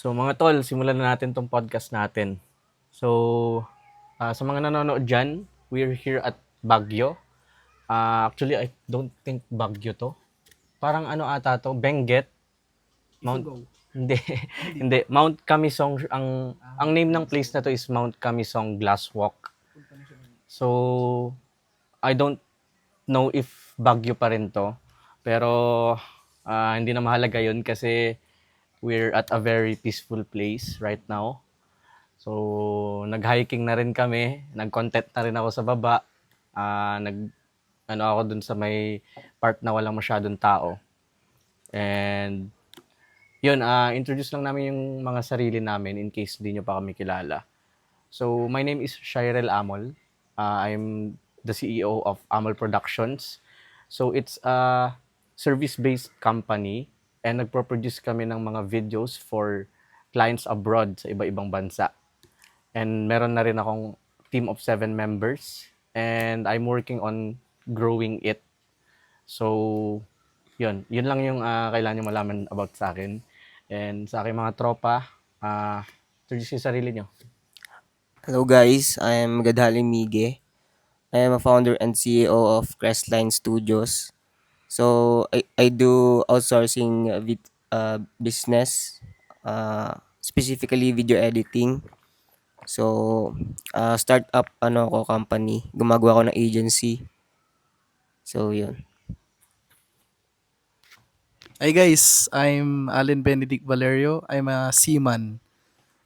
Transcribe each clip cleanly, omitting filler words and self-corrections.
So mga tol, simulan na natin tong podcast natin. So sa mga nanonood dyan, we're here at Baguio. Actually, I don't think Baguio to. Parang ano ata to, Benguet, Mount Ifugao. hindi hindi Mount Kamisong ang name ng place na to is Mount Kamisong Glass Walk. So I don't know if Baguio pa rin to. Pero hindi na mahalaga yun kasi we're at a very peaceful place right now. So, nag-hiking na rin kami. Nag-content na rin ako sa baba. Ako dun sa may part na walang masyadong tao. And, yun, introduce lang namin yung mga sarili namin in case di nyo pa kami kilala. So, my name is Shirel Amol. I'm the CEO of Amol Productions. So, it's a service-based company and nagpo-produce kami ng mga videos for clients abroad sa iba-ibang bansa. And meron na rin akong team of 7 members and I'm working on growing it. So, yun lang yung kailangan nyo malaman about sa akin. And sa aking mga tropa, introduce yung sarili nyo. Hello guys, I am Gadhali Mige. I am a founder and CEO of Crestline Studios. So I do outsourcing business, specifically video editing. So startup company, gumagawa ako ng agency. So yun. Hi guys, I'm Allen Benedict Valerio. I'm a seaman.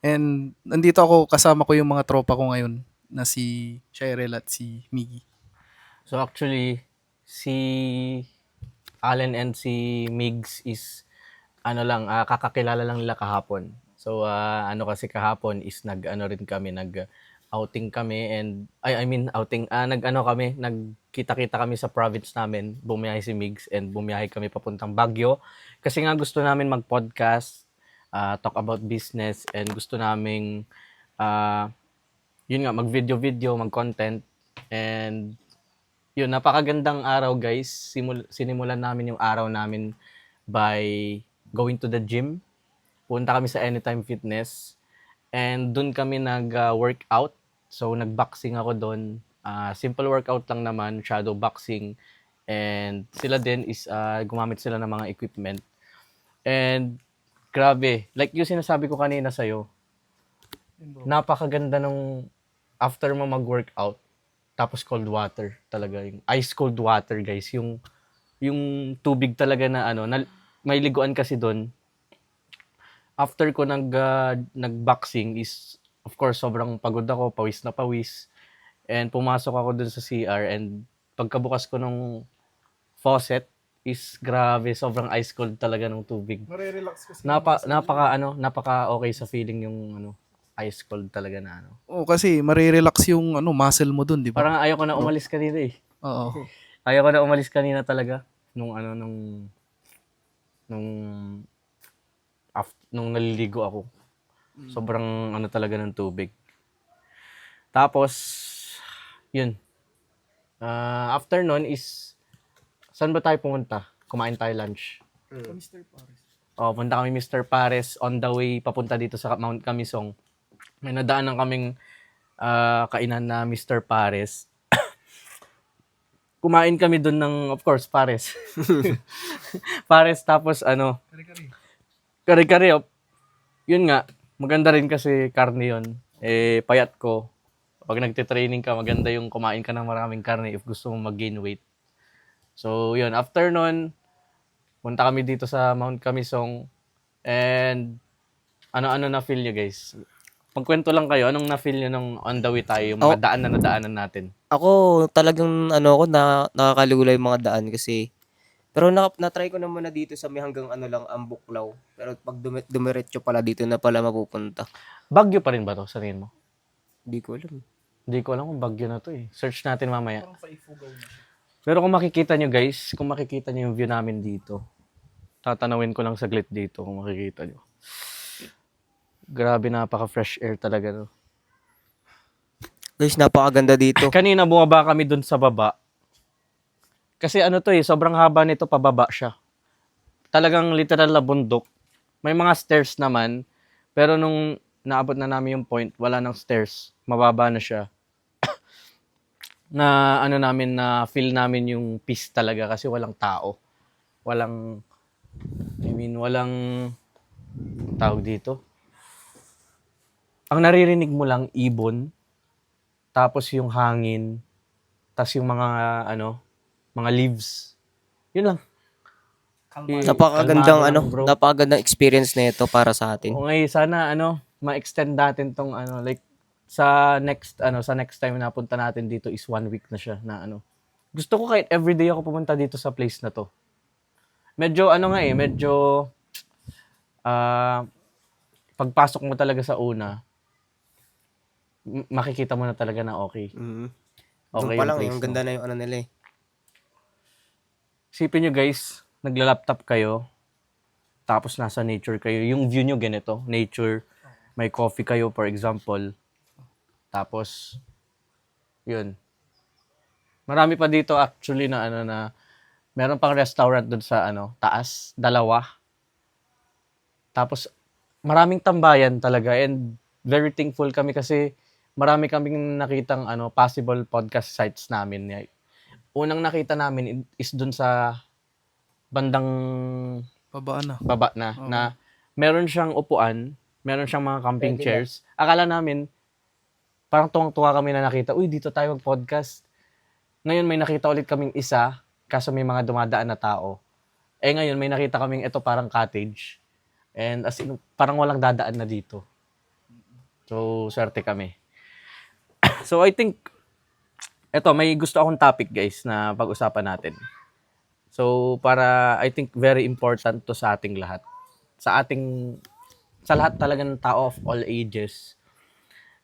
And nandito ako, kasama ko yung mga tropa ko ngayon na si Shirel at si Miggy. So actually, si Allen and si Migs is kakakilala lang nila kahapon. So kasi kahapon is outing kami and nagkita-kita kami sa province namin, bumiyahe si Migs and bumiyahe kami papuntang Baguio kasi nga gusto namin mag-podcast, talk about business and gusto naming mag-video, mag-content and yun, napakagandang araw guys. Sinimulan namin yung araw namin by going to the gym. Punta kami sa Anytime Fitness and doon kami nag-workout. So nag-boxing ako doon. Simple workout lang naman, shadow boxing. And sila din is gumamit sila ng mga equipment. And grabe, like yung sinasabi ko kanina sa'yo, napakaganda nung after mo mag-workout, tapos cold water talaga, yung ice cold water guys, yung tubig talaga na may liguan kasi doon. After ko nag-boxing is of course sobrang pagod ako, pawis na pawis. And pumasok ako doon sa CR and pagkabukas ko nung faucet is grabe, sobrang ice cold talaga ng tubig. Mare-relax kasi. Napaka okay sa feeling yung ice cold talaga na Oo, kasi mare-relax yung muscle mo dun, di ba? Parang ayaw ko na umalis kanina eh. Oo. Ayaw ko na umalis kanina talaga nung naliligo ako. Sobrang talaga ng tubig. Tapos yun. After nun is saan ba tayo pumunta? Kumain tayo lunch. Mr. Paris. Punta kami Mr. Pares on the way papunta dito sa Mount Kamisong. May nadaanan kaming kainan na Mr. Pares. Kumain kami doon ng, of course, Pares. Pares, tapos Kari-kari. kare-kare. Yun nga, maganda rin kasi karne yun. Payat ko. Pag nagtitraining ka, maganda yung kumain ka ng maraming karne if gusto mo mag-gain weight. So, yun. After nun, punta kami dito sa Mount Kamisong. And, ano na feel nyo, guys? Pagkwento lang kayo, anong na-feel nyo nung on the way tayo, yung mga daan na nadaanan natin? Ako talagang nakakalula yung mga daan kasi pero na-try ko naman na dito sa may hanggang ang Buklaw. Pero pag dumiretso pala dito na pala mapupunta. Baguio pa rin ba to, sabihin mo? Hindi ko alam. Hindi ko alam kung Baguio na to eh. Search natin mamaya. Parang sa Ifugao na. Pero kung makikita nyo guys, kung makikita nyo yung view namin dito, tatanawin ko lang saglit dito kung makikita nyo. Grabe, napaka-fresh air talaga. No? Guys, napakaganda dito. Kanina bumaba kami dun sa baba. Kasi sobrang haba nito, pababa siya. Talagang literal na bundok. May mga stairs naman, Pero nung naabot na namin yung point, wala nang stairs, mababa na siya. Na ano namin, na feel namin yung peace talaga kasi walang tao. Walang, walang tawag dito. Ang naririnig mo lang ibon, tapos yung hangin, tapos yung mga mga leaves. Yun lang. Napakagandang Kalmado lang, bro. napakagandang experience na ito para sa atin. O ngayon sana ma-extend natin tong like sa next time na punta natin dito is 1 week na siya na Gusto ko kahit everyday ako pumunta dito sa place na to. Medyo pagpasok mo talaga sa una, makikita mo na talaga na okay. Mm. Okay Doon pa yung lang, place yung mo. ganda na yung ano nila eh. Isipin nyo guys, nagla-laptop kayo, tapos nasa nature kayo. Yung view nyo ganito, nature, may coffee kayo for example. Tapos, yun. Marami pa dito actually na meron pang restaurant doon sa taas, 2. Tapos, maraming tambayan talaga and very thankful kami kasi marami kaming nakitang possible podcast sites namin. Unang nakita namin is doon sa bandang Babaan na. baba na, Oo. na meron siyang upuan, meron siyang mga camping Pwede na. chairs. Akala namin, parang tuwang-tuwa kami na nakita, uy, dito tayo mag-podcast. Ngayon may nakita ulit kaming isa, kaso may mga dumadaan na tao. Ngayon may nakita kaming ito parang cottage. And as in, parang walang dadaan na dito. So, swerte kami. So, I think, may gusto akong topic guys na pag-usapan natin. So, I think very important to sa ating lahat. Sa lahat talaga ng tao of all ages,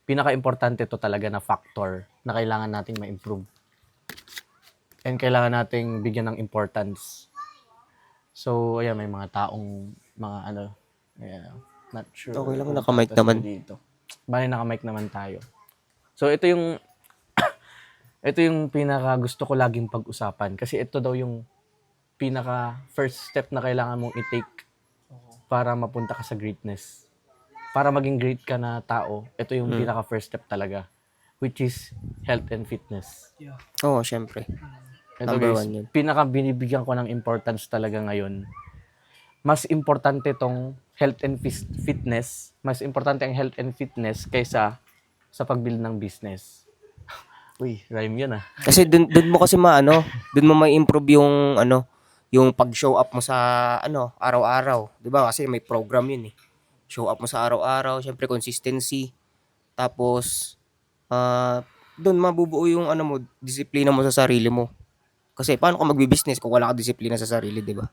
pinaka-importante to talaga na factor na kailangan nating ma-improve. And kailangan nating bigyan ng importance. So, ayan, may mga taong, not sure. Okay lang, kung naka-mic tatas naman. Dito. Bali, naka-mic naman tayo. So, ito yung pinaka gusto ko laging pag-usapan. Kasi ito daw yung pinaka first step na kailangan mong i-take para mapunta ka sa greatness. Para maging great ka na tao, ito yung pinaka first step talaga. Which is health and fitness. Oo, syempre. Ito Number guys, 1 yun. pinaka binibigyan ko ng importance talaga ngayon. Mas importante tong health and fitness. Mas importante ang health and fitness kaysa sa pag-build ng business. Uy, rhyme yun ah. Kasi dun mo kasi dun mo may improve yung pag-show up mo sa araw-araw, 'di ba? Kasi may program 'yun eh. Show up mo sa araw-araw, syempre consistency. Tapos dun mabubuo yung disiplina mo sa sarili mo. Kasi paano ka magbi-business kung wala ka disiplina sa sarili, 'di ba?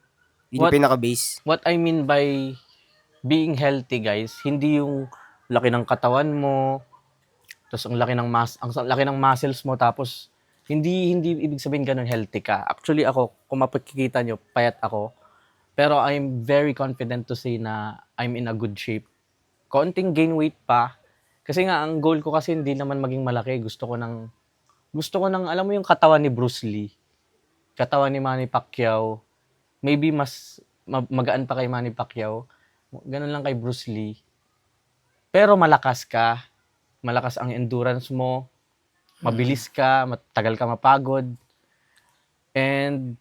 Yun yung pinaka-base. What I mean by being healthy, guys, hindi yung laki ng katawan mo, tapos ang laki ng muscles mo, tapos hindi ibig sabihin ganun healthy ka. Actually ako, kung mapakikita nyo, payat ako. Pero I'm very confident to say na I'm in a good shape. Konting gain weight pa. Kasi nga, ang goal ko kasi hindi naman maging malaki. Gusto ko ng, alam mo yung katawan ni Bruce Lee, katawan ni Manny Pacquiao, maybe mas magaan pa kay Manny Pacquiao. Ganun lang kay Bruce Lee. Pero malakas ka. Malakas ang endurance mo. Mabilis ka, matagal ka mapagod. And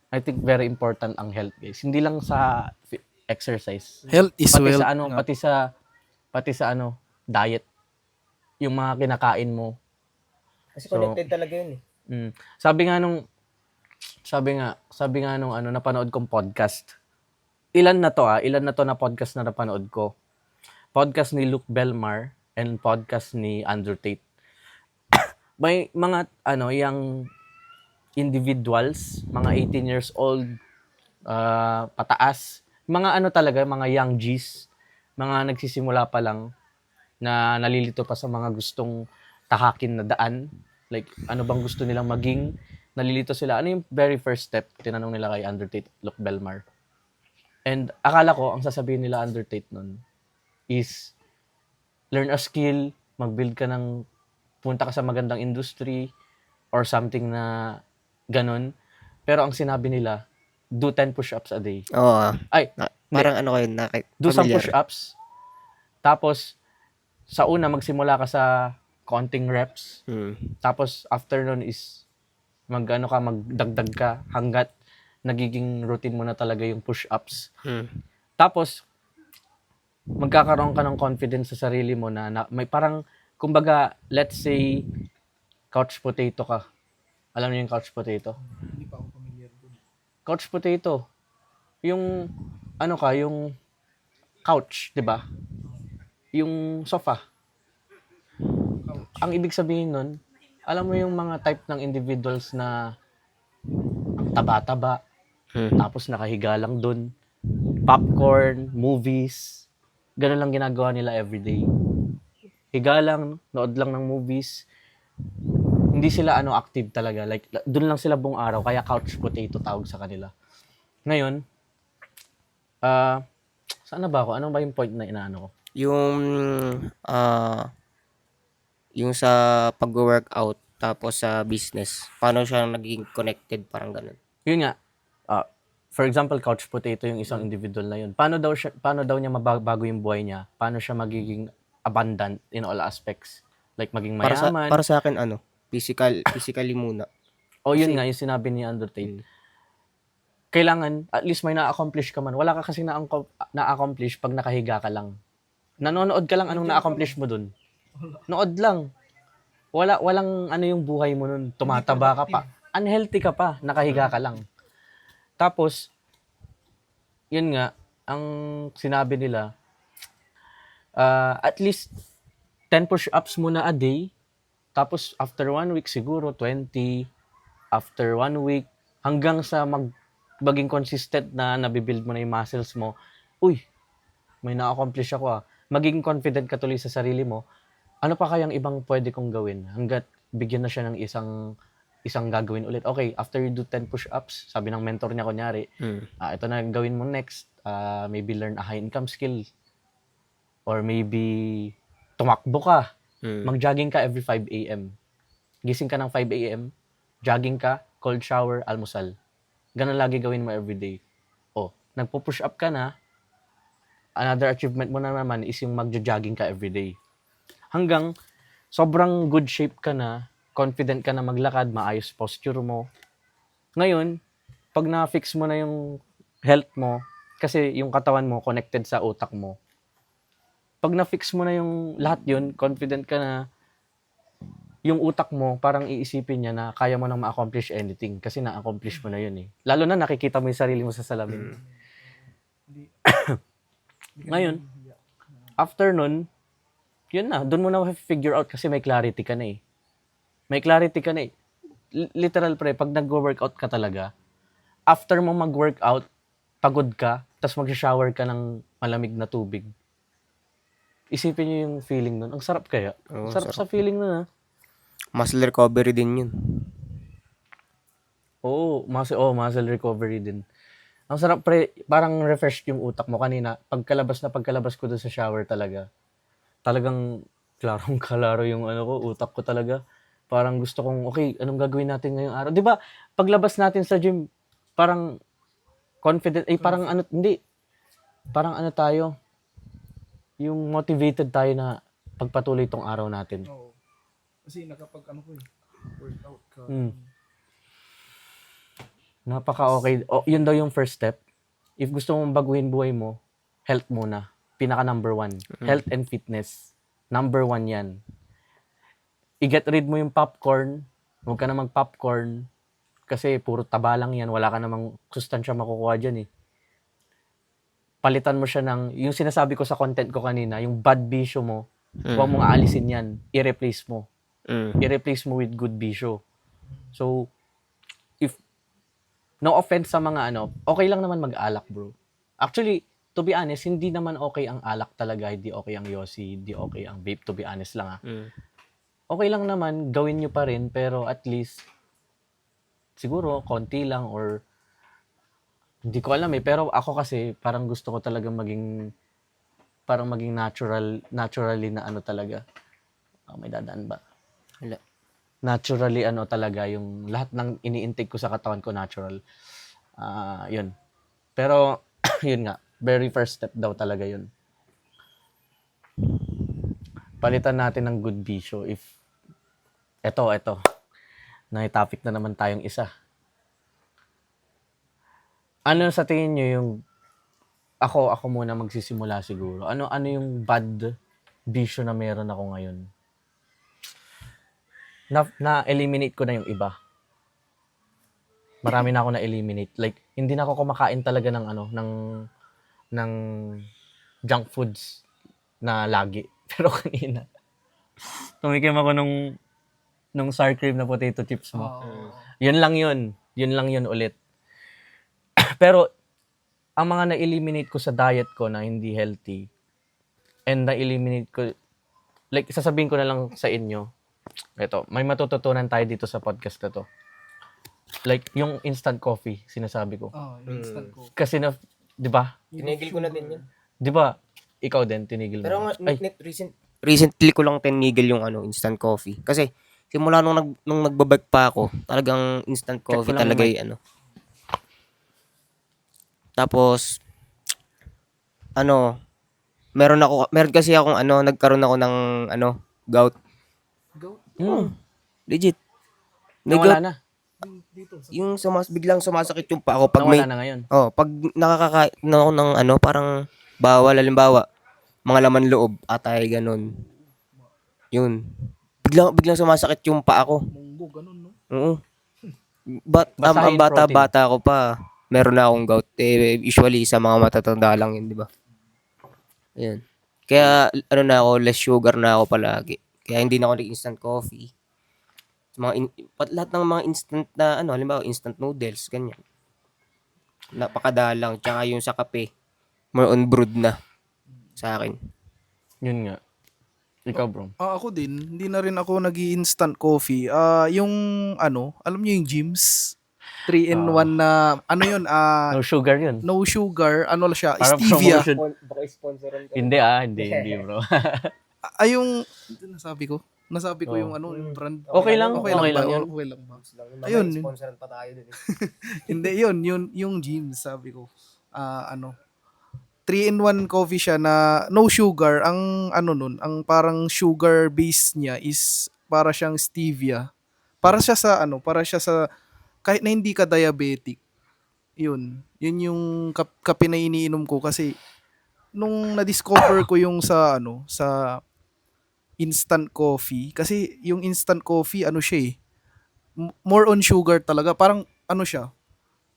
I think very important ang health, guys. Hindi lang sa exercise. Health is Pati wealth. sa pati sa diet. Yung mga kinakain mo. Kasi So, connected talaga yun eh. Sabi nga nung napanood kong podcast. Ilan na to na podcast na napanood ko. Podcast ni Luke Belmar and podcast ni Andrew Tate. May mga yung individuals, mga 18 years old, pataas, mga talaga, mga young G's, mga nagsisimula pa lang na nalilito pa sa mga gustong tahakin na daan. Like, ano bang gusto nilang maging? Nalilito sila. Ano yung very first step? Tinanong nila kay Andrew Tate, Luke Belmar. And akala ko, ang sasabihin nila Andrew Tate nun is learn a skill, mag-build ka ng, punta ka sa magandang industry or something na ganun. Pero ang sinabi nila, do 10 push-ups a day. Oo. Ay, Parang kayo do some familiar. push-ups. Tapos, sa una, magsimula ka sa counting reps. Tapos, after nun is, magdagdag ka hanggat nagiging routine mo na talaga yung push-ups. Tapos, magkakaroon ka ng confidence sa sarili mo na may parang, kumbaga, let's say, couch potato ka. Alam niyo yung couch potato? Hindi pa ako familiar doon. Couch potato. Yung, yung couch, di ba? Yung sofa. Ang ibig sabihin nun, alam mo yung mga type ng individuals na ang taba-taba, tapos nakahiga lang dun, popcorn, movies, ganun lang ginagawa nila everyday. Higa lang, nood lang ng movies, hindi sila active talaga. Like, dun lang sila buong araw, kaya couch potato tawag sa kanila. Ngayon, saan na ba ako? Ano ba yung point na inaano ko? Yung sa pag-workout tapos sa business, paano siya naging connected, parang ganun. Yun nga, for example, couch potato yung isang individual na yun. Paano daw niya mabago yung buhay niya? Paano siya magiging abundant in all aspects? Like maging mayaman. Para sa akin, physically muna. O yun nga, yung sinabi ni Undertale. Kailangan, at least may na-accomplish ka man. Wala ka kasi na-accomplish pag nakahiga ka lang. Nanonood ka lang, anong na-accomplish mo dun? Nood lang. Walang yung buhay mo nun. Tumataba ka pa. Unhealthy ka pa. Nakahiga ka lang. Tapos, yun nga, ang sinabi nila, at least 10 push-ups muna a day. Tapos, after 1 week, siguro 20. After 1 week, hanggang sa maging consistent na nabibuild mo na yung muscles mo, uy, may na-accomplish ako Magiging confident ka tuloy sa sarili mo. Ano pa kayang ibang pwede kong gawin? Hanggat bigyan na siya ng isang gagawin ulit. Okay, after you do 10 push-ups, sabi ng mentor niya kunyari, ito na gawin mo next. Maybe learn a high income skill. Or maybe tumakbo ka. Mag-jogging ka every 5 a.m. Gising ka ng 5 a.m., jogging ka, cold shower, almusal. Ganun lagi gawin mo everyday. Nagpo-push up ka na, another achievement mo na naman is yung mag-jogging ka everyday. Hanggang sobrang good shape ka na, confident ka na maglakad, maayos posture mo. Ngayon, pag na-fix mo na yung health mo, kasi yung katawan mo connected sa utak mo, pag na-fix mo na yung lahat yun, confident ka na, yung utak mo, parang iisipin niya na kaya mo nang ma-accomplish anything kasi na-accomplish mo na yun eh. Lalo na nakikita mo yung sarili mo sa salamin. Ngayon, after nun, yun na, doon mo na figure out kasi may clarity ka na eh. May clarity ka na eh. Literal pag nag-workout ka talaga, after mo mag-workout, pagod ka, tapos mag-shower ka ng malamig na tubig. Isipin niyo yung feeling nun. Ang sarap kaya. Ang sarap sa feeling nun Muscle recovery din yun. Muscle recovery din. Ang sarap parang refresh yung utak mo kanina. Pagkalabas ko doon sa shower talagang klarong-klaro yung utak ko talaga. Parang gusto kong, okay, anong gagawin natin ngayong araw? 'Di ba? Paglabas natin sa gym, parang confident, parang tayo, yung motivated tayo na pagpatuloy tong araw natin. Oo. Kasi workout ka. Napaka-okay. Yun daw yung first step. If gusto mong baguhin buhay mo, health muna. Pinaka number 1. Health and fitness. Number 1 yan. I-get rid mo yung popcorn. Huwag ka na mag-popcorn. Kasi puro taba lang yan. Wala ka namang sustansya makukuha dyan eh. Palitan mo siya yung sinasabi ko sa content ko kanina, yung bad bisyo mo, huwag mong aalisin yan. I-replace mo. I-replace mo with good bisyo. So, no offense sa mga okay lang naman mag-alak, bro. Actually, to be honest, hindi naman okay ang alak talaga, hindi okay ang yosi, hindi okay ang vape, to be honest lang Okay lang naman, gawin nyo pa rin, pero at least, siguro, konti lang or, hindi ko alam pero ako kasi, parang gusto ko talaga maging naturally na talaga. May dadaan ba? Wala. Naturally talaga yung lahat ng ini-intake ko sa katawan ko natural. Yun. Pero yun nga, very first step daw talaga yun. palitan natin ng good bisyo. If, eto, topic na naman tayong isa. Ano sa tingin nyo yung, ako muna magsisimula siguro. Ano yung bad bisyo na meron ako ngayon? Na-eliminate ko na yung iba. Marami na ako na-eliminate. Like, hindi na ako kumakain talaga ng junk foods na lagi. Pero kanina, tumikim ako nung sour cream na potato chips mo. Yun lang yun ulit. Pero, ang mga na-eliminate ko sa diet ko na hindi healthy, and na-eliminate ko, like, sasabihin ko na lang sa inyo, ito, may matututunan tayo dito sa podcast na to. Like, yung instant coffee, sinasabi ko. Instant coffee. Kasi di ba? Tinigil ko na din yun. Di ba? Ikaw din, tinigil Pero mo. recently ko lang tinigil yung instant coffee. Kasi simula nung nagbabike pa ako, talagang instant Check coffee ko lang talaga yung yung Tapos meron kasi akong nagkaroon ako ng gout. Legit. May Nawala gout. na. Yung biglang sumasakit yung pa ako pag Nawala na ngayon. pag nakakakain na ako ng parang bawal, halimbawa, mga laman loob, atay, ganun. Yun. Biglang sumasakit yung pa ako. Munggo, ganun, no? Oo. Basta Ang high in protein. bata ko pa, meron na akong gout. Usually sa mga matatanda lang yun, di ba? Ayan. Kaya less sugar na ako palagi. Kaya hindi na ako nag-instant coffee. Lahat ng mga instant na halimbawa instant noodles, ganyan. Napakadalang. Tsaka yung sa kape, more on brewed na sa akin. Yun nga. Ikaw, bro. Ako din, hindi na rin ako nag-instant coffee. Yung alam niyo yung Jims? 3-in-1 na, yun, No sugar yun. no sugar, siya, Parang stevia. promotion. Baka sponsoran ka. Hindi, bro. Nasabi ko yung yung brand. Okay lang, Okay okay ba? lang yan. Okay lang ba? Ayun. Ayun. Sponsoran pa tayo din. Hindi, yung Jims, sabi ko. 3-in-1 coffee siya na no sugar. Ang ang parang sugar base niya is para siyang stevia. Para siya sa kahit na hindi ka diabetic. Yun yung kape na iniinom ko kasi nung na-discover ko yung sa instant coffee kasi yung instant coffee siya more on sugar talaga. Parang siya.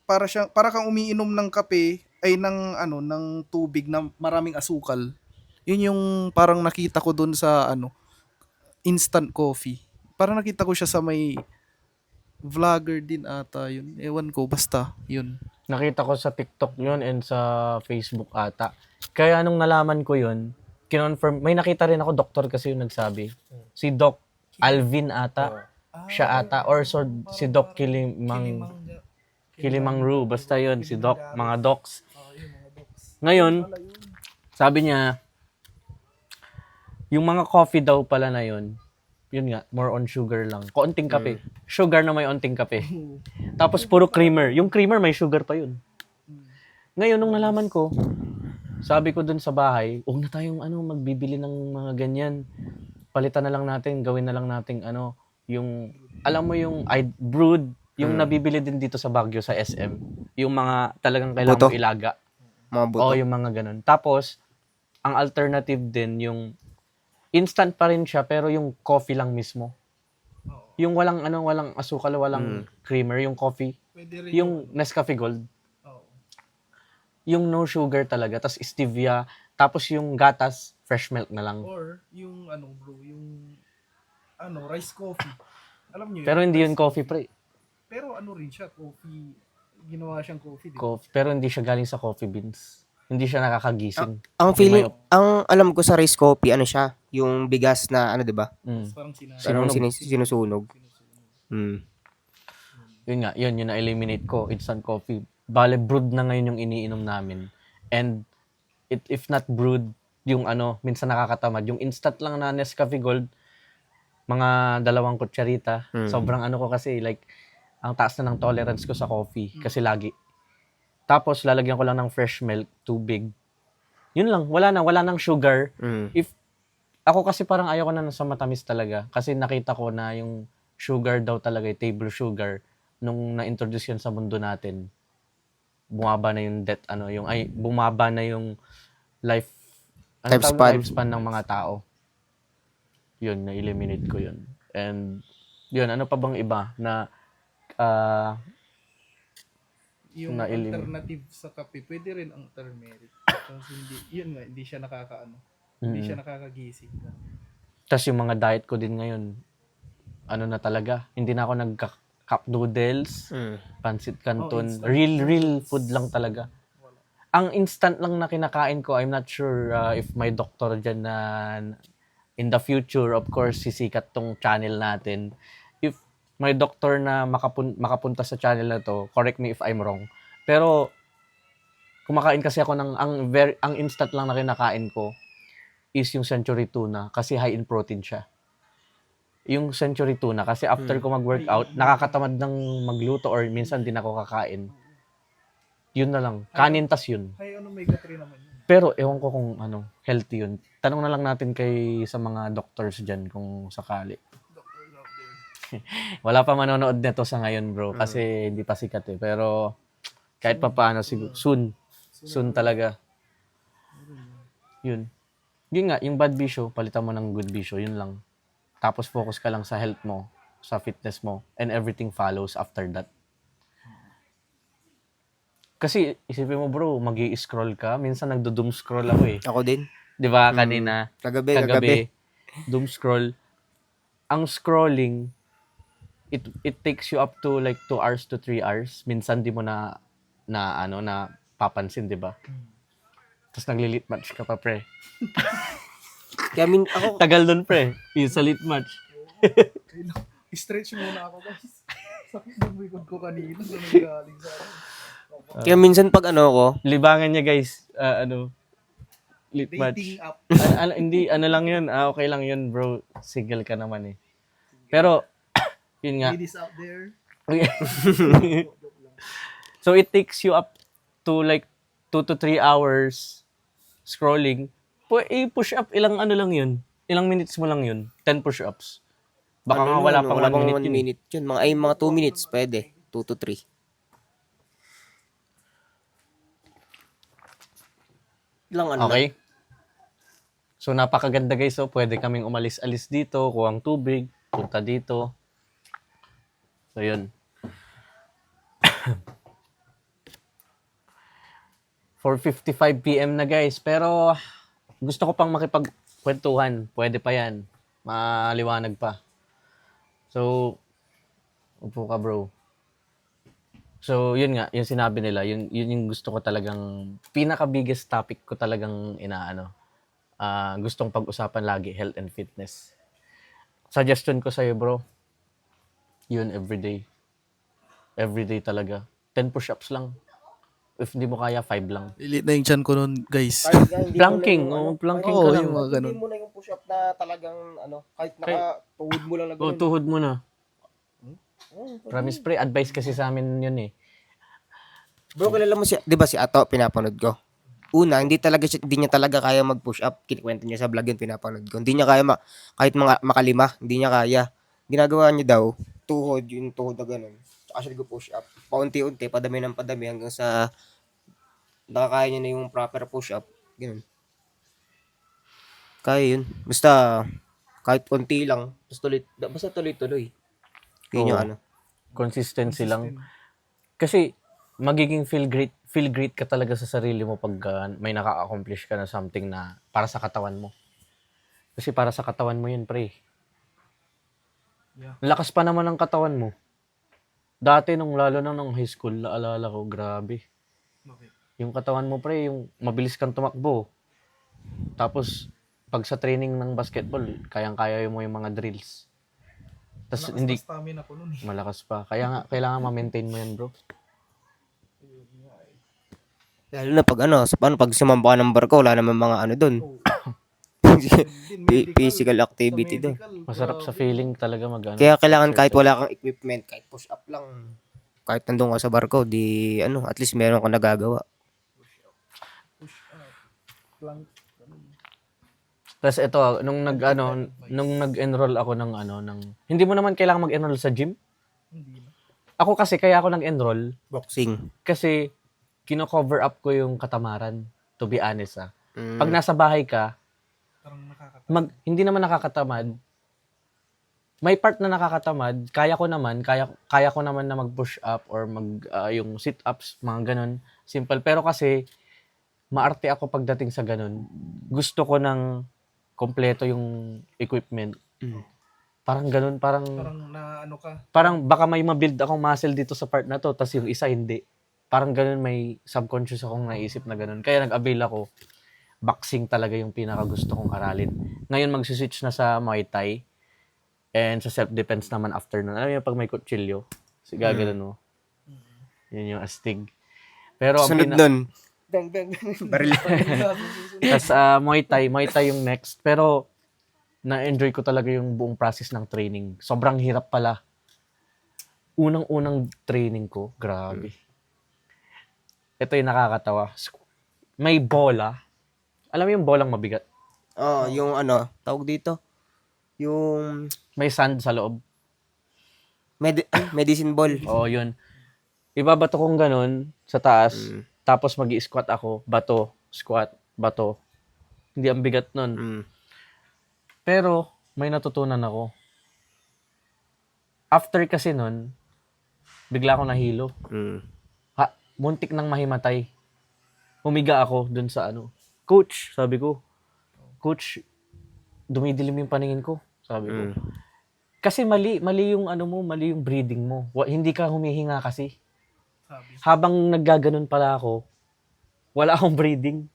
Para kang umiinom ng kape ay ng tubig na maraming asukal. Yun yung parang nakita ko dun sa instant coffee. Parang nakita ko siya sa may vlogger din ata yun. Ewan ko, basta yun. Nakita ko sa TikTok yun and sa Facebook ata. Kaya nung nalaman ko yun, kinonfirm, may nakita rin ako, doktor kasi yung nagsabi. Si Doc Alvin ata. Siya ata. Or si Doc Kilimangru. Basta yun, si Doc. Mga docs. Ngayon, sabi niya, yung mga coffee daw pala na yun nga, more on sugar lang. Kaunting kape. Sugar na may onting kape. Tapos puro creamer. Yung creamer may sugar pa yun. Ngayon, nung nalaman ko, sabi ko dun sa bahay, huwag na tayong magbibili ng mga ganyan. Palitan na lang natin, gawin na lang natin yung, alam mo yung brewed, yung nabibili din dito sa Baguio sa SM. Yung mga talagang kailangan Buto. mo ilaga. Mga buto. Oo, yung mga ganun. Tapos, ang alternative din, yung instant pa rin siya, pero yung coffee lang mismo. Yung walang asukal, walang creamer, yung coffee. Yung Nescafe Gold. Yung no sugar talaga, tapos stevia, tapos yung gatas, fresh milk na lang. Or yung bro, yung rice coffee. Alam niyo Pero hindi yun coffee, pre. Pero rin siya, coffee. Ginawa siyang coffee, di ba? Coffee, pero hindi siya galing sa coffee beans. Hindi siya nakakagising. Ang feeling, ang alam ko sa rice coffee, siya, yung bigas na, di ba? Parang sinabi. Parang sinusunog. Yun nga, yun na-eliminate ko, instant coffee. Bale, brewed na ngayon yung iniinom namin. And, if not brewed, yung minsan nakakatamad. Yung instant lang na Nescafe Gold, mga 2 kutsarita. Sobrang ko kasi, like, ang taas na ng tolerance ko sa coffee. Kasi lagi. Tapos, lalagyan ko lang ng fresh milk, tubig. Yun lang, wala nang sugar. ako kasi parang ayoko na sa matamis talaga. Kasi nakita ko na yung sugar daw talaga, yung table sugar, nung na-introduce yan sa mundo natin, bumaba na yung death, bumaba na yung life, Lifespan. lifespan ng mga tao. Yun, na-eliminate ko yun. And, yun, ano pa bang iba na, Yung Na-eliminate. alternative sa kape, pwede rin ang turmeric. Kasi hindi siya hindi siya nakakagising. tas yung mga diet ko din ngayon, ano na talaga, hindi na ako nagka-cup noodles, pancit canton, instant. real food lang talaga. Ang instant lang na kinakain ko, I'm not sure if may doktor dyan na in the future, of course, sisikat tong channel natin. If may doktor na makapunta sa channel na to, correct me if I'm wrong. Pero, kumakain kasi ako ng, ang instant lang na kinakain ko is yung century tuna kasi high in protein siya. Yung century tuna kasi after ko mag-workout, nakakatamad ng magluto or minsan din ako kakain. Yun na lang. Kanin tas yun. Ay, omega-3 naman yun. Pero ewan ko kung healthy yun. Tanong na lang natin sa mga doctors dyan kung sakali. Doctors out there. Wala pa manonood nito sa ngayon, bro, kasi hindi pa sikat eh. Pero kahit pa paano, soon talaga. Yun. Yun nga, yung bad bisyo, palitan mo ng good bisyo, yun lang. Tapos focus ka lang sa health mo, sa fitness mo, and everything follows after that. Kasi isipin mo bro, magi-scroll ka, minsan nagdo-doom scroll ako eh. Ako din. 'Di ba kanina? Kagabi. Doom scroll. Ang scrolling, it takes you up to like 2 hours to 3 hours. Minsan di mo na papansin, 'di ba? Tapos nagli-lit match ka pa, pre. Kaya ako, Tagal doon, pre. Yung sa lit match. Stretch muna ako, guys. Sakit ng likod ko kanina. Galing sa kaya minsan pag ko, Libangan niya, guys. Lit match. dating app. Hindi, lang yun. Okay lang yun, bro. Single ka naman eh. Pero, yun nga. Ladies out there. So, it takes you up to like 2 to 3 hours scrolling. I-push up, ilang lang yun? Ilang minutes mo lang yun? 10 push-ups. Baka nga wala pang 1 minute yun. minute yun. Mga 2 minutes, pwede. 2 to 3. Lang Okay? So, napakaganda guys. So, pwede kaming umalis-alis dito, kuhang tubig, punta dito. So, yun. 4:55 PM na guys. Pero, gusto ko pang makipagkwentuhan. Pwede pa yan. Maliwanag pa. So, upo ka bro. So, yun nga, yung sinabi nila, yun yung gusto ko talagang, pinaka-biggest topic ko talagang gustong pag-usapan lagi, health and fitness. Suggestion ko sa'yo, bro, yun everyday. Everyday talaga. 10 push-ups lang. If hindi mo kaya, 5 lang. Lilit na yung chan ko nun, guys. Planking, planking ka lang. yung mga ganun. Hindi mo na yung push-up na talagang, kahit naka-tuhod mo lang na ganun. Tuhod mo na. Promise pre, advice kasi sa amin yun eh. Bro, kilala mo di ba si Ato, pinapanood ko? Una, hindi niya talaga kaya mag-push up. Kinikwento niya sa vlog yun, pinapanood ko. Hindi niya kaya, kahit makalima, hindi niya kaya. Ginagawa niya daw, yung tuhod na ganun. Tsaka siya nag-push up. Paunti-unti, padami ng padami hanggang sa nakakaya niya na yung proper push up. Ganun. Kaya yun. Basta, kahit konti lang, basta tuloy-tuloy. Yun yung Consistency lang. Kasi, magiging feel great ka talaga sa sarili mo pag may naka-accomplish ka na something na para sa katawan mo. Kasi para sa katawan mo yun, pre. Yeah. Lakas pa naman ng katawan mo. Dati lalo na nung high school, naalala ko, grabe. Okay. Yung katawan mo, pre, yung mabilis kang tumakbo. Tapos, pag sa training ng basketball, kayang-kaya mo yung mga drills. Tas hindi stamina ko nun eh. malakas pa. Kaya nga, kailangan ma-maintain mo yan, bro. Lalo na pag pag sumamba ka ng barko, wala naman mga doon. Physical activity doon. Masarap sa feeling talaga Kaya kailangan kahit wala kang equipment, kahit push up lang, kahit nandun ka sa barko, at least meron kang nagagawa. Push up. Plank. Tapos ito, nung nag-enroll ako hindi mo naman kailangan mag-enroll sa gym. Hindi na. Ako kasi, kaya ako nag-enroll, Boxing. kasi kino-cover up ko yung katamaran, to be honest Pag Mm. nasa bahay ka, Parang nakakatamad. hindi naman nakakatamad. May part na nakakatamad, kaya ko naman na mag-push up or yung sit-ups, mga ganun, simple. Pero kasi, maarte ako pagdating sa ganun. Gusto ko ng kompleto yung equipment. Mm. Parang ganun, Parang na ano ka. parang baka may mabuild akong muscle dito sa part na to, tas yung isa hindi. Parang ganun, may subconscious akong naisip na ganun. Kaya nag-avail ako, boxing talaga yung pinaka gusto kong aralin. Ngayon mag-switch na sa Muay Thai and sa self-defense naman after nun. Alam mo yung pag may kutsilyo, ganun mo. Yun yung astig. Pero ang Sunod nun. Bang, bang, bang. Baril. tas Muay Thai yung next. Pero na-enjoy ko talaga yung buong process ng training. Sobrang hirap pala. Unang-unang training ko, grabe. Ito yung nakakatawa. May bola. Alam mo yung bolang mabigat? Yung tawag dito. Yung May sand sa loob. medicine ball. Oo, yun. Ibabato kong ganun sa taas. Mm. Tapos mag-i-squat ako. Bato, squat, bato. Hindi ang bigat nun. Mm. Pero, may natutunan ako. After kasi nun, bigla akong nahilo. Mm. Muntik nang mahimatay. Humiga ako dun sa Coach, sabi ko. Coach, dumidilim yung paningin ko. Sabi ko. Mm. Kasi mali yung mali yung breathing mo. Hindi ka humihinga kasi. Sabi, Habang naggaganon pala ako, wala akong breathing.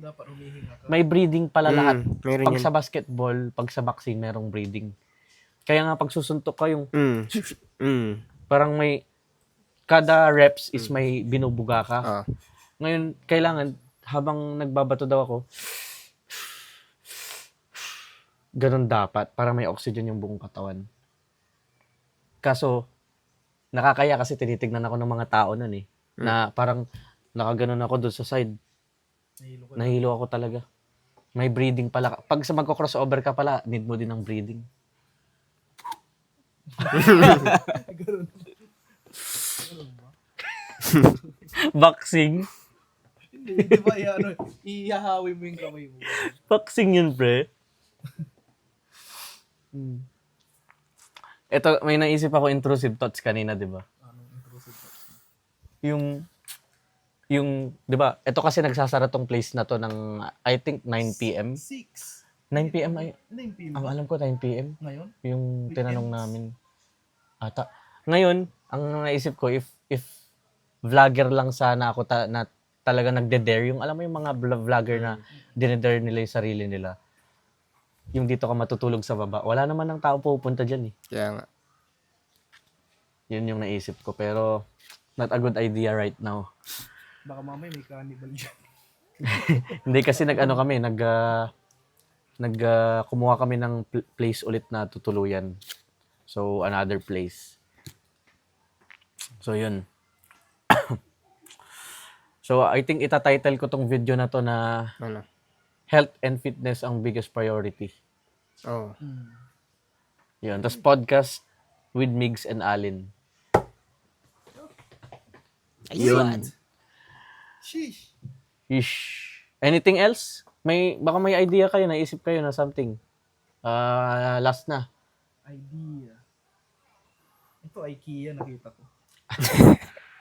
dapat humihinga ka. May breathing pala lahat. Meron Pag yan. sa basketball, pag sa boxing, merong breathing. Kaya nga pag susuntok ka yung, Mm. Mm. parang kada reps is may binubuga ka. Ah. Ngayon, kailangan, habang nagbabato daw ako, ganun dapat, para may oxygen yung buong katawan. Kaso, nakakaya kasi tinitignan ako ng mga tao nun na parang nakaganon ako doon sa side. Nahilo ka. Nahilo ako talaga. May breathing pala. Pag sa magko-crossover ka pala, need mo din ng breathing. Ganun. Ganun ba? Boxing? Hindi, di ba ihahawi mo yung kamay mo. Boxing yun, pre. Ito, may naisip ako intrusive thoughts kanina, di ba? Anong intrusive thoughts mo? Yung, di ba, ito kasi nagsasara tong place na to ng, I think, 9 p.m. 6. 9 p.m. ay, 9 p.m. ang alam ko 9 p.m. Ngayon? Yung Weekends. tinanong namin. Ata. Ngayon, ang naisip ko, if vlogger lang sana ako na talaga nagde-dare, yung alam mo yung mga vlogger na dinedare nila yung sarili nila, yung dito ka matutulog sa baba, wala naman ng tao pupunta dyan Kaya nga. Yun yung naisip ko. Pero, not a good idea right now. Baka mamaya may cannibal dyan. Hindi kasi kumuha kami ng place ulit na tutuluyan. So, another place. So, yun. So, I think itatitle ko tong video na to na Ano? health and fitness ang biggest priority. Oh. Yun. Tapos podcast with Migs and Alin. Ayun. Sheesh. Ish. Anything else? Baka may idea kayo, naisip kayo na something. Last na. Idea. Ito, IKEA nakita ko.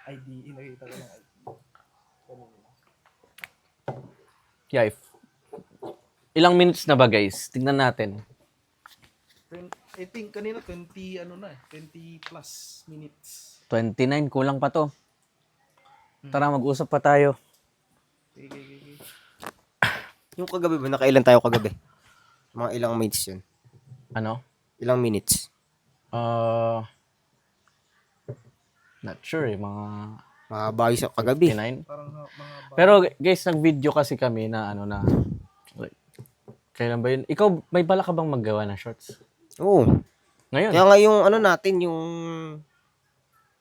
IDE, nakita ko ng IKEA. Yeah, ilang minutes na ba, guys? Tingnan natin. I think kanina 20 plus minutes. 29, kulang pa to. Tara, mag-usap pa tayo. Okay. Yung kagabi ba? Nakailan tayo kagabi? Mga ilang minutes yun? Ano? Ilang minutes? Not sure mga Mahaba yung sa kagabi. 59. Parang mga Pero guys, nag-video kasi kami na like, kailan ba yun? Ikaw, may bala ka bang maggawa ng shorts? Oo. Ngayon? Kaya nga yung natin, yung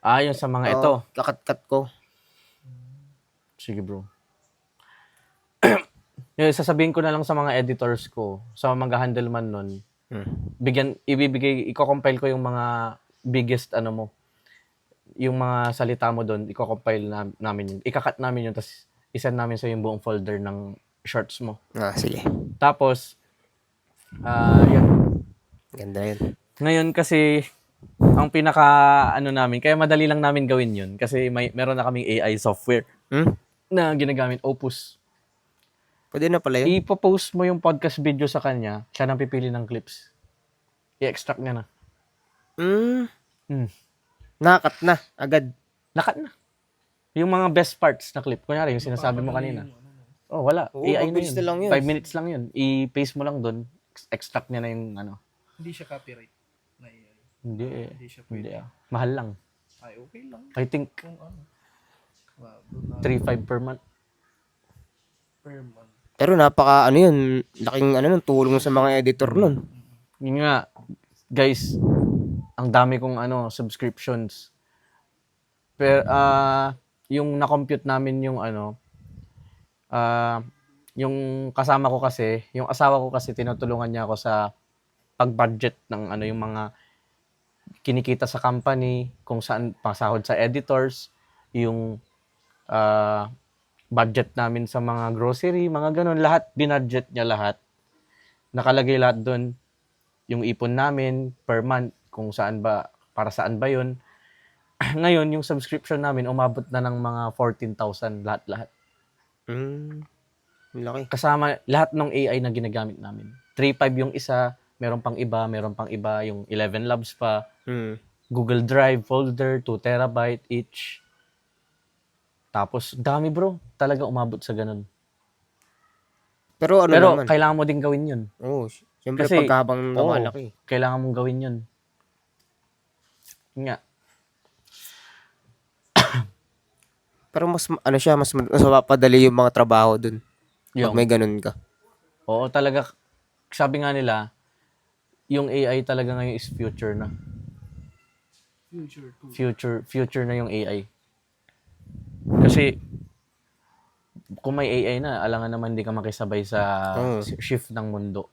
Yung sa mga ito. kakat-kat ko. Sige bro. Yung sasabihin ko na lang sa mga editors ko, sa mag-handle man nun, i-compile ko yung mga biggest yung mga salita mo doon, i-compile namin yun. Ika-cut namin yun, tapos isend namin sa yung buong folder ng shorts mo. Sige. Tapos, yun. Ganda yun. Ngayon kasi, ang pinaka, namin, kaya madali lang namin gawin yun, kasi meron na kaming AI software na ginagamit, Opus. Pwede na pala yun. Ipo-post mo yung podcast video sa kanya, siya nang pipili ng clips. I-extract niya na. Nakat na, agad. Nakat na. Yung mga best parts na clip, kunyari yung sinasabi mo kanina. Oh, wala. Oo, AI na mabilis yun. na lang yun. 5 minutes lang yun. I-paste mo lang doon, extract niya na yung Hindi siya copyright na AI. Hindi Hindi siya pwede. Hindi. Mahal lang. Ay, okay lang. I think Kung ano. Doon na 3.5 per month. per month. Pero napaka, yun, laking, nun, tulong sa mga editor nun. Yun nga, guys, ang dami kong subscriptions. Pero yung na-compute namin yung yung kasama ko kasi, yung asawa ko kasi tinutulungan niya ako sa pag-budget ng yung mga kinikita sa company, kung saan pasahod sa editors, yung budget namin sa mga grocery, mga ganun, lahat, binudget niya lahat. Nakalagay lahat doon, yung ipon namin per month, kung saan ba, para saan ba yun. Ngayon, yung subscription namin, umabot na ng mga 14,000 lahat-lahat. Laki. Kasama lahat ng AI na ginagamit namin. 3.5 yung isa, meron pang iba, yung 11 labs pa, Google Drive folder, 2 terabyte each. Tapos, dami bro. Talaga umabot sa ganun. Pero Pero naman? kailangan mo din gawin yun. Oo, siyempre Kasi, pagkahabang lumalaki. Kailangan mong gawin yun. Yun nga. Pero mas mapapadali yung mga trabaho dun. Pag may ganun ka. Oo, talaga. Sabi nga nila, yung AI talaga ngayon is future na. Future na yung AI. Kasi, kung may AI na, alangan naman hindi ka makisabay sa shift ng mundo.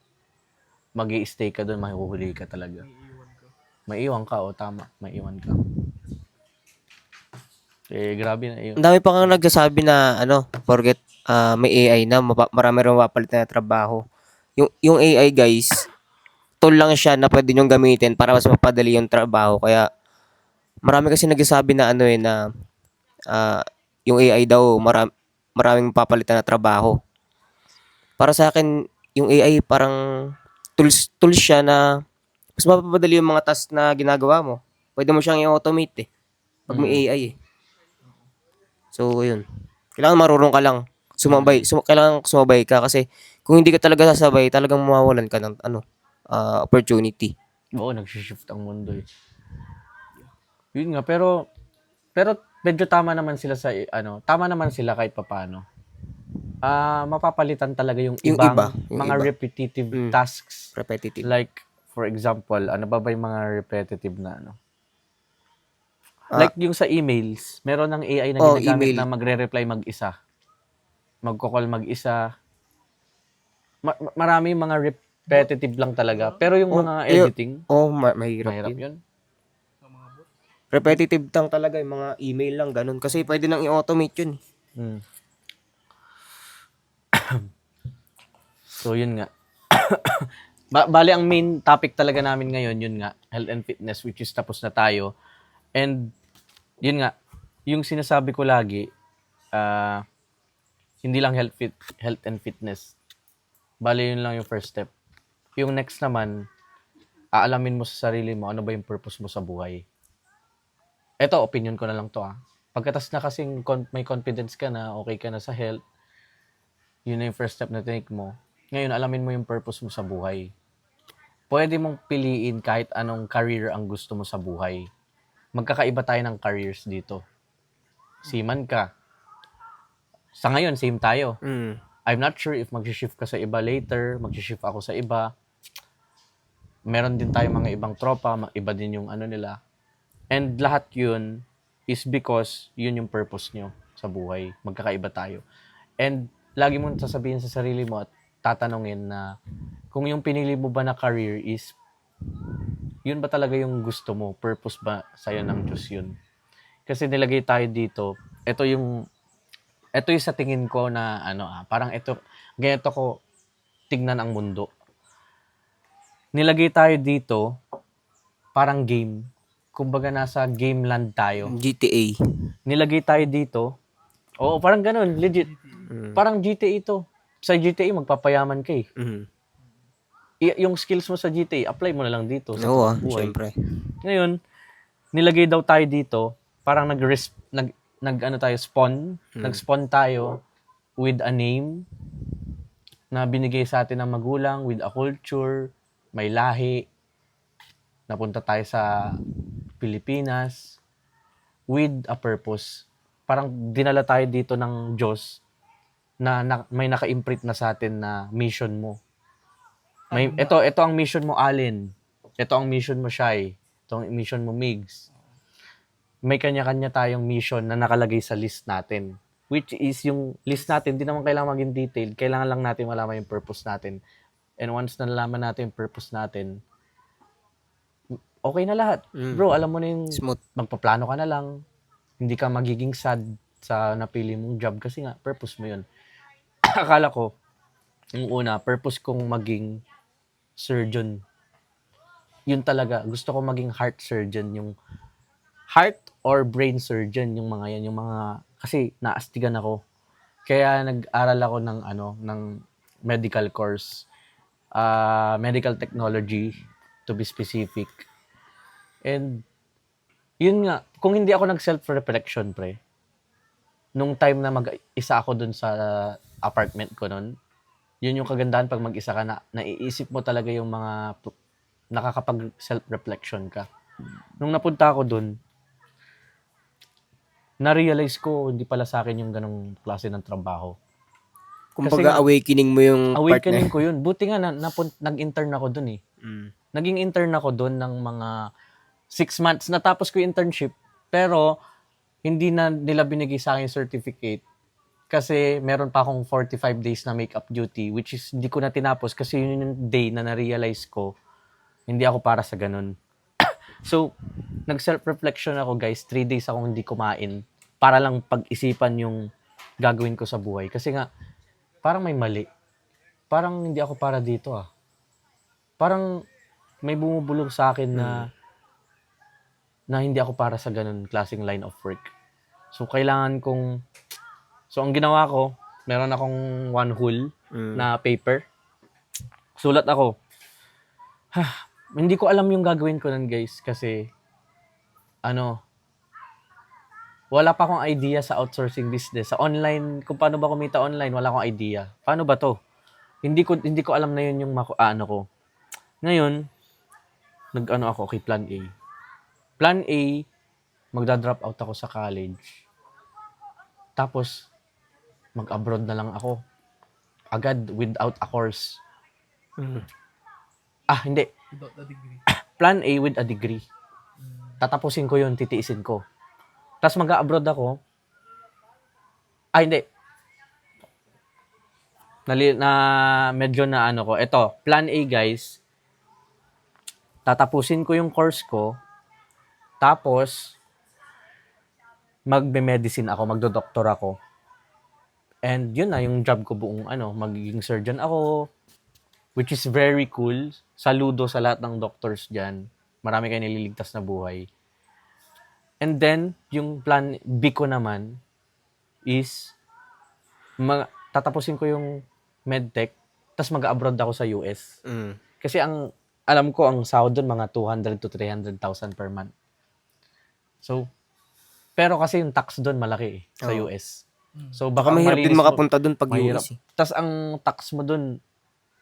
Mag-i-stay ka doon, mahuhuli ka talaga. Maiiwan ka, tama. Maiiwan ka. Grabe na yun. Ang dami pa kang nagsasabi na, forget may AI na, marami rin mapapalit na trabaho. Yung AI, guys, tool lang siya na pwede nyong gamitin para mas mapadali yung trabaho. Kaya, marami kasi nagsasabi na, yung AI daw, maraming papalitan na trabaho. Para sa akin, yung AI parang tools siya na mas mapapadali yung mga tasks na ginagawa mo. Pwede mo siyang i-automate pag may AI So, yun. Kailangan marunong ka lang. Kailangan sumabay ka kasi kung hindi ka talaga sasabay, talagang mawawalan ka ng opportunity. Oo, nag-shift ang mundo Yun nga, pero medyo tama naman sila sa tama naman sila kahit papaano. Mapapalitan talaga yung Yung ibang yung mga iba. repetitive tasks. Repetitive. Like, for example, ano ba yung mga repetitive na like yung sa emails, meron ng AI na ginagamit email. na magre-reply mag-isa. Magko-call mag-isa. Marami mga repetitive lang talaga. Pero yung mga editing, mahirap yun. Repetitive lang talaga yung mga email lang, ganun. Kasi pwede nang i-automate yun. So, yun nga. Bali, ang main topic talaga namin ngayon, yun nga, health and fitness, which is tapos na tayo. And, yun nga, yung sinasabi ko lagi, hindi lang health and fitness. Bali, yun lang yung first step. Yung next naman, aalamin mo sa sarili mo, ano ba yung purpose mo sa buhay. Ito, opinion ko na lang to Pagkatas na kasing may confidence ka na, okay ka na sa health, yun na yung first step na take mo. Ngayon, alamin mo yung purpose mo sa buhay. Pwede mong piliin kahit anong career ang gusto mo sa buhay. Magkakaiba tayo ng careers dito. Seaman ka. Sa ngayon, same tayo. I'm not sure if mag-shift ka sa iba later, mag-shift ako sa iba. Meron din tayo mga ibang tropa, iba din yung nila. And lahat yun is because yun yung purpose nyo sa buhay. Magkakaiba tayo. And lagi mong sasabihin sa sarili mo at tatanungin na kung yung pinili mo ba na career is yun ba talaga yung gusto mo? Purpose ba sa'yo ng Diyos yun? Kasi nilagay tayo dito, ito yung sa tingin ko na parang ganito ko tignan ang mundo. Nilagay tayo dito, parang game. Kumbaga nasa game land tayo. GTA. Nilagay tayo dito, oo, parang ganun, legit. Parang GTA ito. Sa GTA, magpapayaman ka eh. Yung skills mo sa GTA, apply mo na lang dito sa Oo, buhay. syempre. Ngayon, nilagay daw tayo dito, parang nag-spawn tayo with a name na binigay sa atin ng magulang, with a culture, may lahi. Napunta tayo sa Pilipinas with a purpose. Parang dinala tayo dito ng Diyos na may naka-imprint na sa atin na mission mo. Ito ang mission mo, Allen. Ito ang mission mo, Shai. Ito ang mission mo, Migs. May kanya-kanya tayong mission na nakalagay sa list natin. Which is yung list natin, di naman kailangan maging detailed. Kailangan lang natin malaman yung purpose natin. And once na nalaman natin yung purpose natin, okay na lahat. Bro, alam mo na yung Smooth. magpaplano ka na lang. Hindi ka magiging sad sa napili mong job kasi nga, purpose mo yun. Akala ko, yung una, purpose kong maging surgeon. Yun talaga. Gusto ko maging heart surgeon. Yung heart or brain surgeon, yung mga yan. Yung mga, kasi naastigan ako. Kaya nag-aral ako ng medical course. Medical technology, to be specific. And, yun nga, kung hindi ako nag-self-reflection, pre, nung time na mag-isa ako dun sa apartment ko nun, yun yung kagandahan pag mag-isa ka na, naiisip mo talaga yung mga nakakapag-self-reflection ka. Nung napunta ako dun, na-realize ko, hindi pala sa akin yung ganong klase ng trabaho. Kumbaga, awakening mo yung Awakening partner. ko yun. Buti nga, nag-intern ako dun eh. Naging intern ako dun ng mga 6 months. Natapos ko yung internship, pero hindi na nila binigay sa akin yung certificate kasi meron pa akong 45 days na makeup duty, which is hindi ko na tinapos kasi yun yung day na na-realize ko hindi ako para sa ganun. So, nag-self-reflection ako, guys. 3 days akong hindi kumain para lang pag-isipan yung gagawin ko sa buhay. Kasi nga, parang may mali. Parang hindi ako para dito ah. Parang may bumubulong sa akin na hindi ako para sa ganun klaseng line of work. So, ang ginawa ko, meron akong one whole na paper. Sulat ako. Hindi ko alam yung gagawin ko nun, guys, kasi wala pa akong idea sa outsourcing business. Sa online, kung paano ba kumita online, wala akong idea. Paano ba to? Hindi ko alam na yun yung ko. Ngayon, ako kay Plan A. Plan A, magda-drop out ako sa college. Tapos, mag-abroad na lang ako. Agad, without a course. Hindi. Without the degree. Plan A with a degree. Tatapusin ko yun, titiisin ko. Tapos mag-abroad ako. Hindi. Medyo na ko. Ito, Plan A, guys. Tatapusin ko yung course ko. Tapos, magbe-medicine ako, magdo-doktor ako. And yun na, yung job ko buong magiging surgeon ako, which is very cool. Saludo sa lahat ng doctors dyan. Marami kayo nililigtas na buhay. And then, yung plan B ko naman is tatapusin ko yung medtech, tapos mag-abroad ako sa US. Kasi alam ko, ang sahod doon, mga 200 to 300,000 per month. So, pero kasi yung tax doon malaki sa US. So, baka Mahirap din malinis makapunta dun pag mahirap. US. Tapos ang tax mo doon,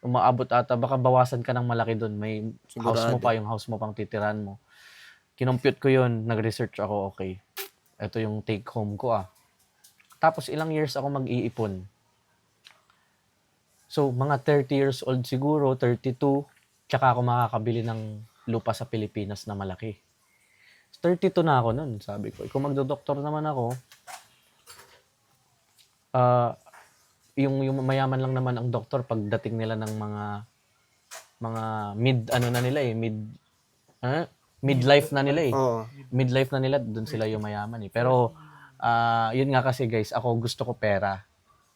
umaabot ata, baka bawasan ka ng malaki doon. May house mo pa, yung house mo pang titiran mo. Kinompute ko yun, nag-research ako, okay. Ito yung take home ko Tapos ilang years ako mag-iipon. So, mga 30 years old siguro, 32, tsaka ako makakabili ng lupa sa Pilipinas na malaki. 32 na ako nun, sabi ko. Kung magdodoktor naman ako, yung mayaman lang naman ang doktor pagdating nila ng mga mid ano na nila midlife na nila Oo. midlife na nila, doon sila yung mayaman pero yun nga kasi guys, ako gusto ko pera.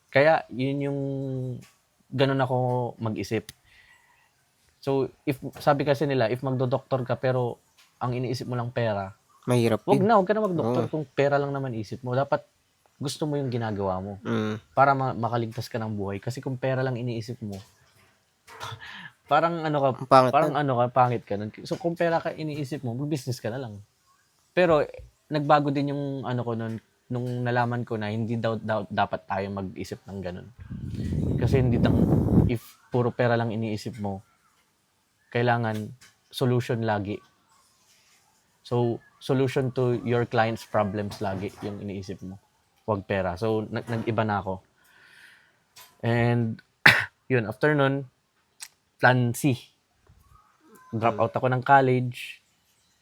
Kaya yun yung ganun ako mag-isip. So sabi kasi nila, if magdo-doktor ka pero ang iniisip mo lang pera, Mahirap wag din. ka na magdoktor kung pera lang naman isip mo. Dapat gusto mo yung ginagawa mo para makaligtas ka ng buhay. Kasi kung pera lang iniisip mo, parang ano ka, Ang pangit parang nun. ano ka, pangit ka nun. So kung pera ka iniisip mo, mag-business ka na lang. Pero nagbago din yung ano ko nun, nung nalaman ko na hindi daw dapat tayo mag-isip ng ganun. Kasi hindi if puro pera lang iniisip mo, kailangan solution lagi. So, solution to your client's problems lagi yung iniisip mo. Huwag pera. So, nag-iba na ako. And, yun, after nun, plan C. Drop out ako ng college,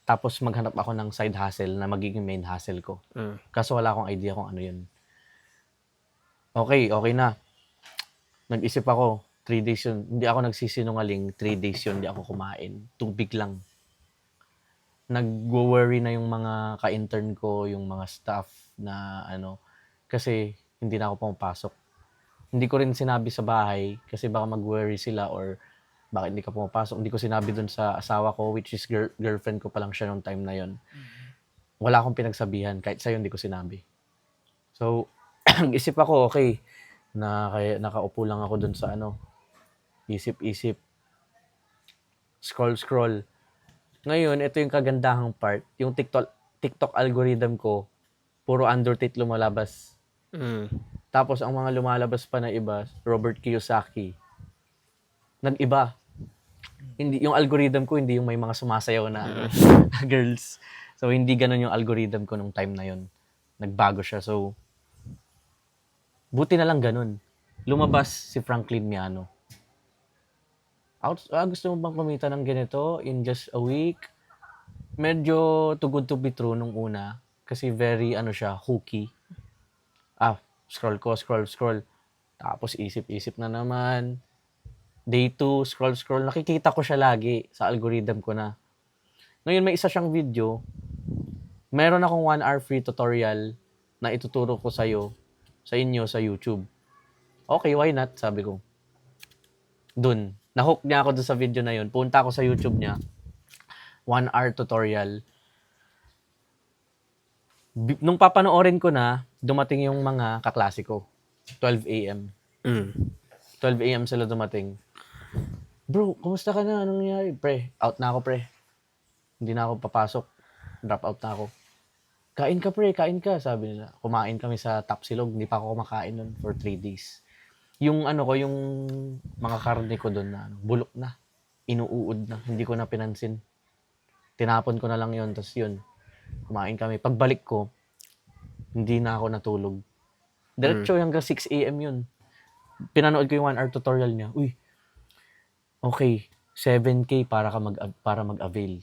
tapos maghanap ako ng side hustle na magiging main hustle ko. Kaso wala akong idea kung ano yun. Okay na. Nag-isip ako, 3 days yun. Hindi ako nagsisinungaling, 3 days yun, hindi ako kumain. Tubig lang. Nag-worry na yung mga ka-intern ko, yung mga staff na kasi hindi na ako pumapasok. Hindi ko rin sinabi sa bahay kasi baka mag-worry sila or bakit hindi ka pumapasok. Hindi ko sinabi dun sa asawa ko, which is girlfriend ko pa lang siya nung time na yon. Wala akong pinagsabihan, kahit sa'yo hindi ko sinabi. So, isip ako, okay, kaya nakaupo lang ako dun sa isip-isip, scroll. Ngayon, ito yung kagandahang part. Yung TikTok algorithm ko, puro undertake lumalabas. Tapos, ang mga lumalabas pa na iba, Robert Kiyosaki. Nag-iba. Hindi, yung algorithm ko, hindi yung may mga sumasayaw na girls. So, hindi ganun yung algorithm ko nung time na yun. Nagbago siya. So, buti na lang ganun. Lumabas si Franklin Miano. Gusto mo bang kumita ng ganito in just a week? Medyo too good to be true nung una. Kasi very, hooky. Scroll. Tapos isip-isip na naman. Day 2, scroll. Nakikita ko siya lagi sa algorithm ko na. Ngayon may isa siyang video. Meron akong 1 hour free tutorial na ituturo ko sa inyo sa YouTube. Okay, why not? Sabi ko. Dun. Nahook niya ako dun sa video na yun. Punta ako sa YouTube niya. 1 hour tutorial. Nung papanoorin ko na, dumating yung mga kaklase ko. 12 a.m. 12 a.m. sila dumating. Bro, kumusta ka na? Anong nangyari? Pre, out na ako, pre. Hindi na ako papasok. Drop out na ako. Kain ka, pre. Kain ka. Sabi nila. Kumain kami sa Tapsilog. Hindi pa ako kumakain nun for 3 days. Yung yung mga karne ko doon na bulok na. Inuuod na. Hindi ko na pinansin. Tinapon ko na lang yun. Tapos yun. Kumain kami. Pagbalik ko, hindi na ako natulog. Diretso hanggang 6 a.m. yun. Pinanood ko yung 1 hour tutorial niya. Uy, okay, 7K para mag-avail.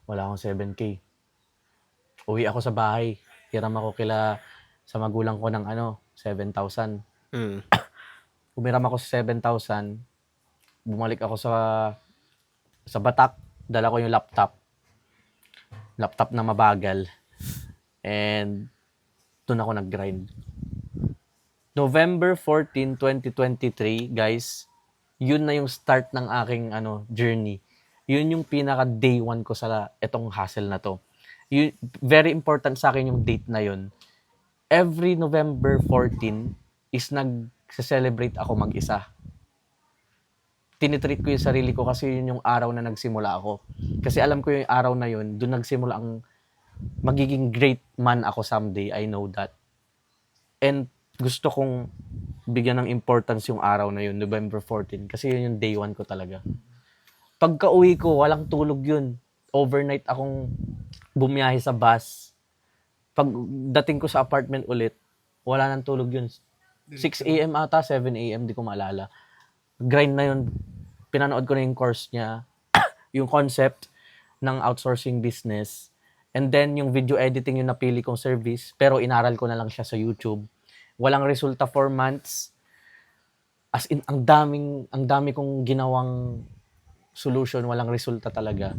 Wala akong 7K. Uwi ako sa bahay. Hiram ako sa magulang ko ng 7,000. Umiram ako sa 7,000. Bumalik ako sa Batak. Dala ko yung laptop na mabagal. And doon ako nag-grind. November 14, 2023, guys, yun na yung start ng aking journey. Yun yung pinaka day 1 ko sa etong hustle na to. Very important sa akin yung date na yun. Every November 14 is nag-celebrate ako mag-isa. Tinitreat ko yung sarili ko kasi yun yung araw na nagsimula ako. Kasi alam ko yung araw na yun, doon nagsimula ang magiging great man ako someday. I know that. And gusto kong bigyan ng importance yung araw na yun, November 14. Kasi yun yung day 1 ko talaga. Pagka uwi ko, walang tulog yun. Overnight akong bumiyahe sa bus. Pag dating ko sa apartment ulit, wala nang tulog yun. 6 a.m. ata, 7 a.m. Di ko maalala. Grind na yun. Pinanood ko na yung course niya. Yung concept ng outsourcing business. And then, yung video editing yung napili kong service. Pero inaral ko na lang siya sa YouTube. Walang resulta for months. As in, ang dami kong ginawang solution, walang resulta talaga.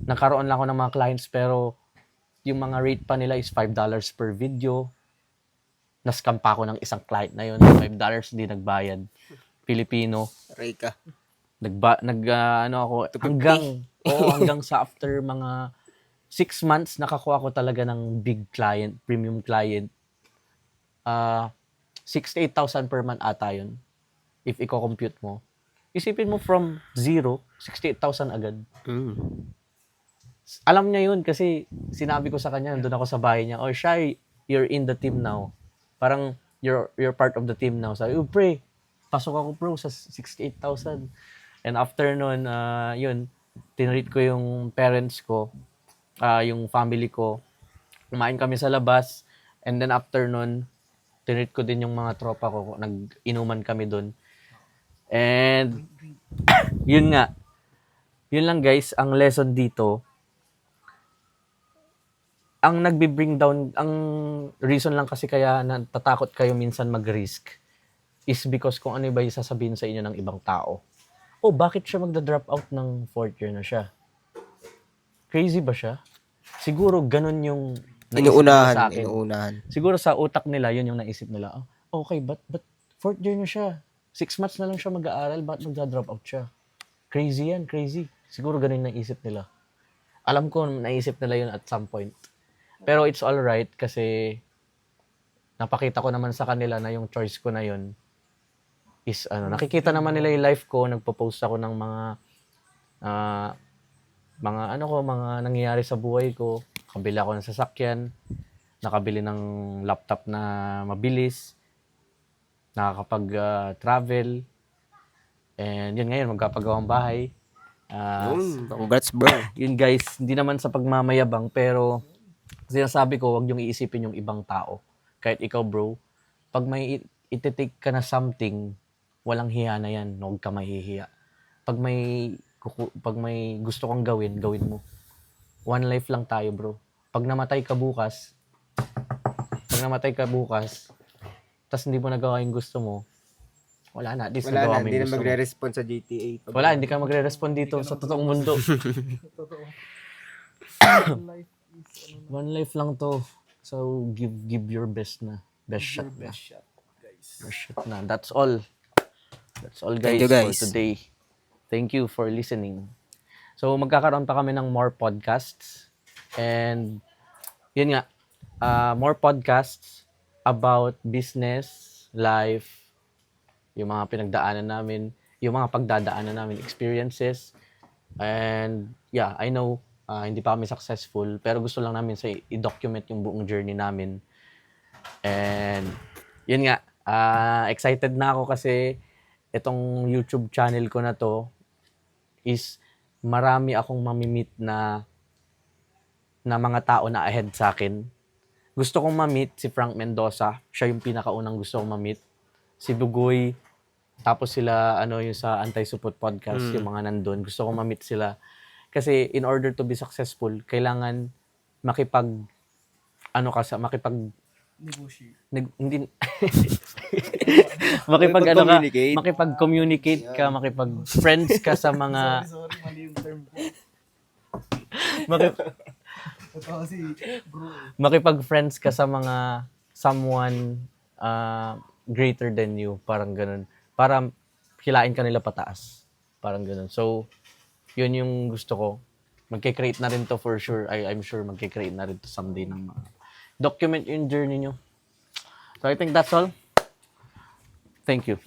Nagkaroon lang ako ng mga clients pero yung mga rate pa nila is $5 per video. Nascam pa ako ng isang client na yun. $5 hindi nagbayad. Filipino. Aray ka. Ano ako, 250. hanggang sa after mga 6 months, nakakuha ko talaga ng big client, premium client. 6,000 to 8,000 per month ata yun. If i-compute mo. Isipin mo from zero, 68,000 agad. Alam niya yun kasi sinabi ko sa kanya, nandun ako sa bahay niya, oh, Shai, you're in the team now. Parang, you're part of the team now. Sabi, oh, pre, pasok ako, bro, sa 68,000. And after nun, yun, tinreat ko yung parents ko, yung family ko. Kumain kami sa labas. And then after nun, tinreat ko din yung mga tropa ko. Nag-inuman kami dun. And, yun nga. Yun lang guys, ang lesson dito, ang nagbi-bring down, ang reason lang kasi kaya natatakot kayo minsan mag-risk is because kung ano ba yung sasabihin sa inyo ng ibang tao. Oh, bakit siya magda-drop out ng 4th year na siya? Crazy ba siya? Siguro ganun yung naisip nila sa akin. Inuunahan. Siguro sa utak nila, yun yung naisip nila. Oh, okay, but 4th year na siya. 6 months na lang siya mag-aaral, bakit magda-drop out siya? Crazy yan, crazy. Siguro ganun yung naisip nila. Alam ko, naisip nila yun at some point. Pero it's alright kasi napakita ko naman sa kanila na yung choice ko na yun is nakikita naman nila yung life ko, nagpo-post ako ng mga nangyayari sa buhay ko. Nakabili ako ng sasakyan, nakabili ng laptop na mabilis, nakakapag-travel, and yun ngayon, magkapagawang bahay. Congrats, bro. Yun guys, hindi naman sa pagmamayabang, pero sinasabi ko, huwag niyong iisipin yung ibang tao. Kahit ikaw, bro, pag may iti-take ka na something, walang hiya na yan. Huwag ka mahihiya. Pag may gusto kang gawin, gawin mo. One life lang tayo, bro. Pag namatay ka bukas, tas hindi mo nagawa yung gusto mo, wala na. At least nagawa mo Hindi yung na gusto mo. magre-respond sa GTA. Wala, hindi ka magre-respond dito sa totoong mundo. Totoo. Life is One life lang to. So, give your best na. Best shot, your ba? best shot, guys. Best shot na. That's all. That's all, guys, Thank you, guys. for today. Thank you for listening. So, magkakaroon pa kami ng more podcasts. And, yun nga, more podcasts about business, life, yung mga pinagdaanan namin, yung mga pagdadaanan namin, experiences. And, yeah, I know, hindi pa kami successful, pero gusto lang namin i-document yung buong journey namin. And, yun nga, excited na ako kasi itong YouTube channel ko na to is marami akong mamimit na mga tao na ahead sa akin. Gusto kong ma-meet si Frank Mendoza. Siya yung pinakaunang gusto kong ma-meet. Si Bugoy. Tapos sila, yung sa Anti-Supot Podcast, yung mga nandun. Gusto kong ma-meet sila. Kasi in order to be successful, kailangan Negotiate. hindi, Makipag-communicate. makipag-communicate ka, makipag-friends ka sa mga, Sorry, mali yung term ko. Ito kasi, bro. makipag-friends ka sa mga someone greater than you, parang ganun. Para hilain ka nila pataas. Parang ganun. So, yun yung gusto ko. Magke-create na rin to for sure. I'm sure magke-create na rin to someday ng mga document yung journey nyo. So, I think that's all. Thank you.